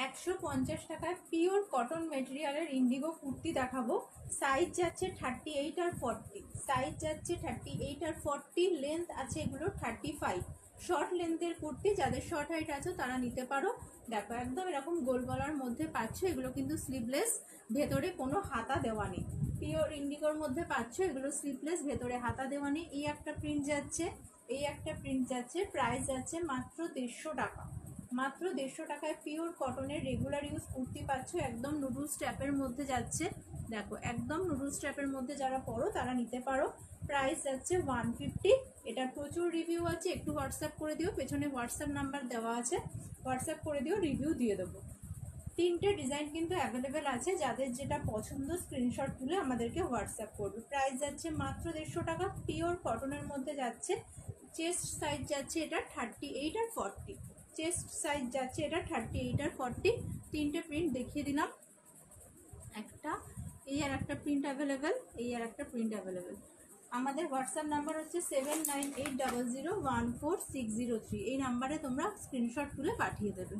150 টাকায় pure cotton মেটেরিয়ালের Indigo kurti দেখাবো। Size যাচ্ছে 38 আর 40, সাইজ যাচ্ছে 38 আর 40, লেন্থ আছে এগুলো 35। শর্ট লেন্থের কুর্তি, যাদের শর্ট হাইট আছে তারা নিতে পারো। দেখো একদম এরকম গোল গলার মধ্যে পাচ্ছ, এগুলো কিন্তু স্লিভলেস, ভেতরে কোনো হাতা দেওয়া নেই। পিওর ইন্ডিগোর মধ্যে পাচ্ছ, এগুলো স্লিভলেস, ভেতরে হাতা দেওয়া নেই। এই একটা প্রিন্ট যাচ্ছে, এই একটা প্রিন্ট যাচ্ছে, প্রাইস যাচ্ছে মাত্র 150 টাকা। মাত্র 150 টাকায় পিওর কটনের রেগুলার ইউজ কুর্তি পাচ্ছ, একদম নুডলস ট্যাপের মধ্যে যাচ্ছে। দেখো একদম নুডলস ট্যাপের মধ্যে যারা পরো তারা নিতে পারো। প্রাইস যাচ্ছে 150। এটার প্রচুর রিভিউ আছে, একটু হোয়াটসঅ্যাপ করে দিও, পেছনে হোয়াটসঅ্যাপ নাম্বার দেওয়া আছে, হোয়াটসঅ্যাপ করে দিও, রিভিউ দিয়ে দেবো। 3টে ডিজাইন কিন্তু অ্যাভেলেবেল আছে, যাদের যেটা পছন্দ স্ক্রিনশট তুলে আমাদেরকে হোয়াটসঅ্যাপ করবে। প্রাইস যাচ্ছে মাত্র 150 টাকা, পিওর কটনের মধ্যে যাচ্ছে। চেস্ট সাইজ যাচ্ছে এটা 38 আর 40, চেস্ট সাইজ যাচ্ছে এটা 38 আর 40। 3টে প্রিন্ট দেখিয়ে দিলাম, একটা এই আর একটা প্রিন্ট অ্যাভেলেবেল, এই আর একটা প্রিন্ট অ্যাভেলেবেল। আমাদের হোয়াটসঅ্যাপ নাম্বার হচ্ছে 7980014603, এই নাম্বারে তোমরা স্ক্রিনশট তুলে পাঠিয়ে দেবে।